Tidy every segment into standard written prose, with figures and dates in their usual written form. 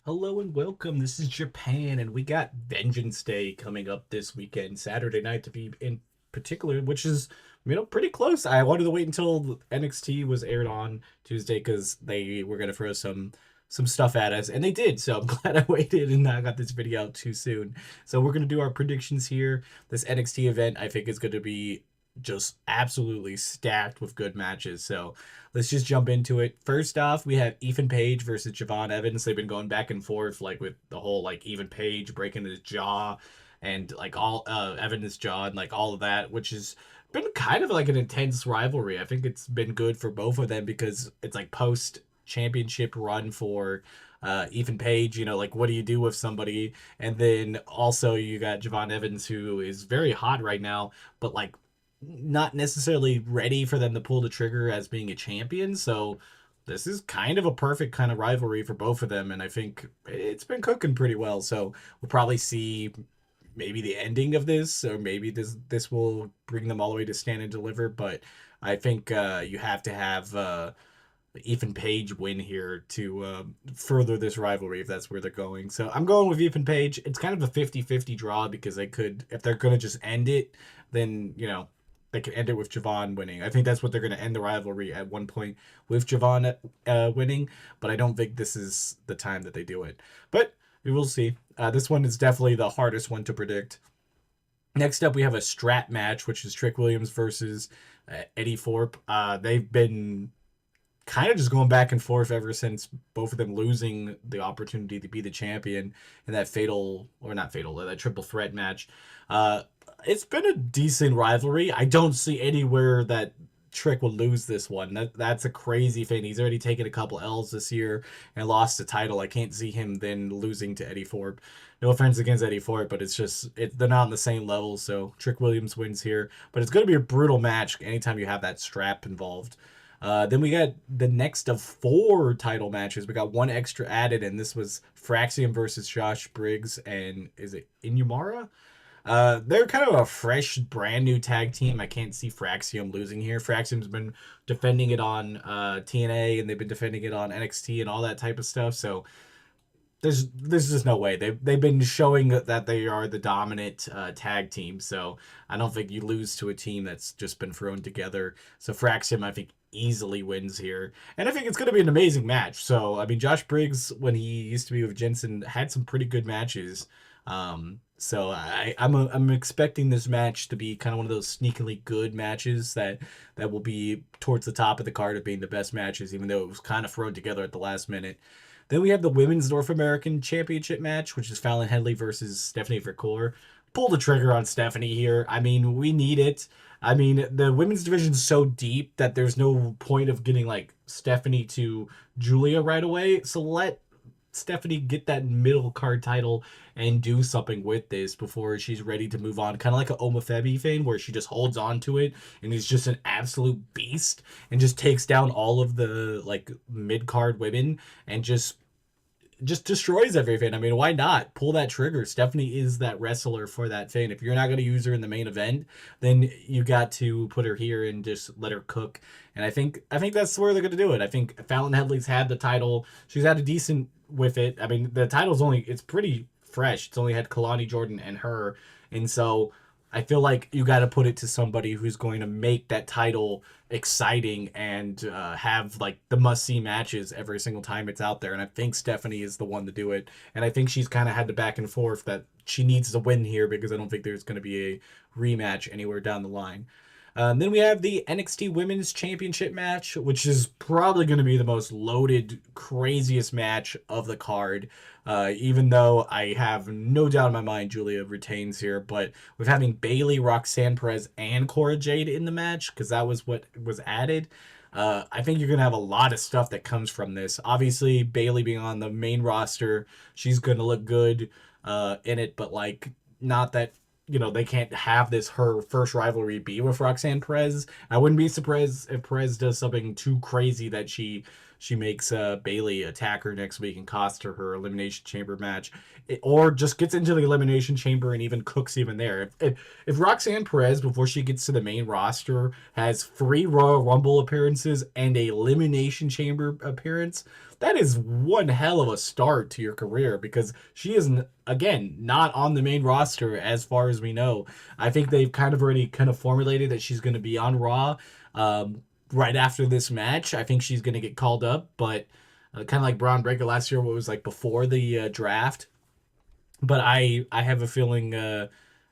Hello and welcome. This is Japan, and we got Vengeance Day coming up this weekend, Saturday night to be in particular, which is pretty close. I wanted to wait until NXT was aired on Tuesday because they were gonna throw some stuff at us, and they did. So I'm glad I waited and I got this video out too soon. So we're gonna do our predictions here. This NXT event I think is gonna be just absolutely stacked with good matches. So let's just jump into it. First off, we have Ethan Page versus Javon Evans. They've been going back and forth like with the whole like Ethan Page breaking his jaw and like all Evans' jaw and like all of that, which has been kind of like an intense rivalry. I think it's been good for both of them because it's like post championship run for Ethan Page, like what do you do with somebody? And then also you got Javon Evans, who is very hot right now, but like not necessarily ready for them to pull the trigger as being a champion. So this is kind of a perfect kind of rivalry for both of them, and I think it's been cooking pretty well. So we'll probably see maybe the ending of this, or maybe this will bring them all the way to Stand and Deliver. But I think you have to have Ethan Page win here to further this rivalry if that's where they're going. So I'm going with Ethan Page. It's kind of a 50-50 draw because they could, if they're going to just end it, then, they can end it with Javon winning. I think that's what they're going to end the rivalry at one point with Javon winning, but I don't think this is the time that they do it. But we will see. This one is definitely the hardest one to predict. Next up, we have a strap match, which is Trick Williams versus Eddie Thorpe. They've been kind of just going back and forth ever since both of them losing the opportunity to be the champion in that that triple threat match. Uh, it's been a decent rivalry. I don't see anywhere that Trick will lose this one. That's a crazy thing. He's already taken a couple L's this year and lost the title. I can't see him then losing to Eddie Thorpe. No offense against Eddie Thorpe, but they're not on the same level. So Trick Williams wins here, but it's going to be a brutal match anytime you have that strap involved. Then we got the next of four title matches. We got one extra added, and this was Fraxium versus Josh Briggs, and is it Inumara? They're kind of a fresh, brand new tag team. I can't see Fraxium losing here. Fraxium's been defending it on TNA, and they've been defending it on NXT and all that type of stuff. So there's just no way. They've been showing that they are the dominant tag team. So I don't think you lose to a team that's just been thrown together. So Fraxium, I think, easily wins here, and I think it's going to be an amazing match. So I mean, Josh Briggs, when he used to be with Jensen, had some pretty good matches. So I'm expecting this match to be kind of one of those sneakily good matches that will be towards the top of the card of being the best matches, even though it was kind of thrown together at the last minute. Then we have the Women's North American Championship match, which is Fallon Henley versus Stephanie Vercour. Pull the trigger on Stephanie here. I mean, we need it. I mean, the women's division is so deep that there's no point of getting like Stephanie to Julia right away. So let Stephanie get that middle card title and do something with this before she's ready to move on. Kind of like an Omafebi thing where she just holds on to it and is just an absolute beast and just takes down all of the like mid card women and just destroys everything. I mean, why not pull that trigger? Stephanie is that wrestler for that thing. If you're not going to use her in the main event, then you got to put her here and just let her cook. And I think that's where they're going to do it. I think Fallon Henley's had the title. She's had a decent with it. I mean, the title's it's pretty fresh. It's only had Kalani Jordan and her. And so I feel like you got to put it to somebody who's going to make that title exciting and have like the must see matches every single time it's out there. And I think Stephanie is the one to do it. And I think she's kind of had the back and forth that she needs to win here because I don't think there's going to be a rematch anywhere down the line. Then we have the NXT Women's Championship match, which is probably going to be the most loaded, craziest match of the card. Even though I have no doubt in my mind Julia retains here, but with having Bayley, Roxanne Perez, and Cora Jade in the match, because that was what was added, I think you're going to have a lot of stuff that comes from this. Obviously, Bayley being on the main roster, she's going to look good in it, but like, not that they can't have this her first rivalry be with Roxanne Perez. I wouldn't be surprised if Perez does something too crazy that she she makes Bailey attack her next week and cost her her Elimination Chamber match, or just gets into the Elimination Chamber and even cooks even there. If Roxanne Perez, before she gets to the main roster, has 3 Royal Rumble appearances and a Elimination Chamber appearance, that is one hell of a start to your career, because she is, again, not on the main roster as far as we know. I think they've kind of already kind of formulated that she's going to be on Raw right after this match. I think she's going to get called up, but kind of like Braun Breaker last year, what was like before the draft. But I have a feeling,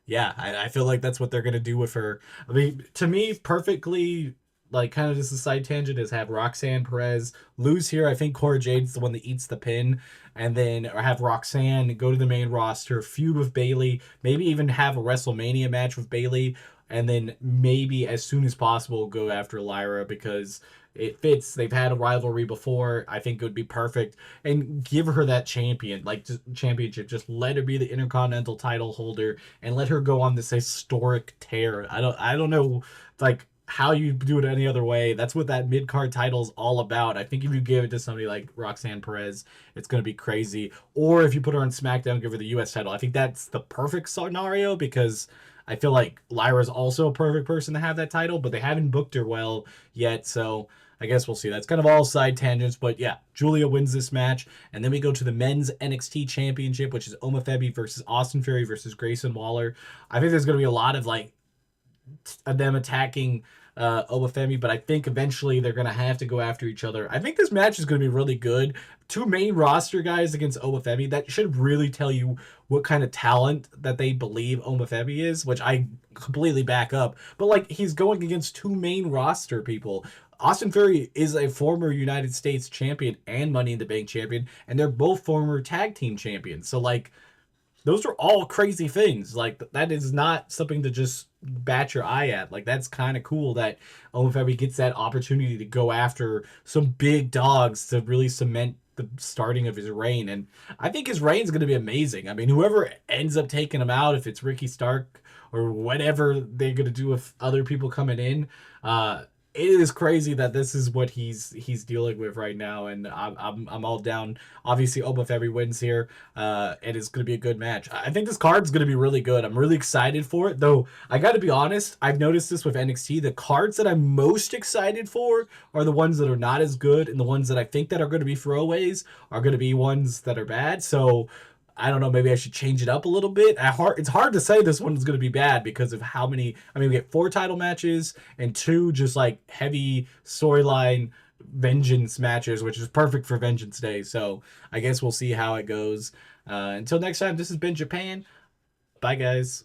yeah, I feel like that's what they're gonna do with her. I mean, to me, perfectly, like, kind of just a side tangent is have Roxanne Perez lose here. I think Cora Jade's the one that eats the pin, and then or have Roxanne go to the main roster, feud with Bailey, maybe even have a WrestleMania match with Bailey, and then maybe as soon as possible go after Lyra, because it fits. They've had a rivalry before. I think it would be perfect, and give her that championship. Just let her be the Intercontinental title holder and let her go on this historic tear. I don't know, like, how you do it any other way. That's what that mid card title is all about. I think if you give it to somebody like Roxanne Perez, it's gonna be crazy. Or if you put her on SmackDown, give her the U.S. title. I think that's the perfect scenario, because I feel like Lyra's also a perfect person to have that title, but they haven't booked her well yet. So I guess we'll see. That's kind of all side tangents, but yeah, Julia wins this match, and then we go to the men's NXT Championship, which is Omofebi versus Austin Theory versus Grayson Waller. I think there's going to be a lot of like them attacking Obafemi, but I think eventually they're going to have to go after each other. I think this match is going to be really good. 2 main roster guys against Obafemi. That should really tell you what kind of talent that they believe Obafemi is, which I completely back up. But like, he's going against 2 main roster people. Austin Theory is a former United States champion and Money in the Bank champion, and they're both former tag team champions. So like, those are all crazy things. Like, that is not something to just bat your eye at. Like, that's kind of cool that Omofebi gets that opportunity to go after some big dogs to really cement the starting of his reign. And I think his reign is going to be amazing. I mean, whoever ends up taking him out, if it's Ricky Stark or whatever they're going to do with other people coming in, it is crazy that this is what he's dealing with right now, and I'm all down. Obviously, Obafemi wins here, and it's gonna be a good match. I think this card's gonna be really good. I'm really excited for it, though. I got to be honest. I've noticed this with NXT. The cards that I'm most excited for are the ones that are not as good, and the ones that I think that are going to be throwaways are going to be ones that are bad. So I don't know, maybe I should change it up a little bit. It's hard to say this one's going to be bad because of how many. I mean, we get 4 title matches and 2 just like heavy storyline Vengeance matches, which is perfect for Vengeance Day. So I guess we'll see how it goes. Until next time, this has been Japan. Bye, guys.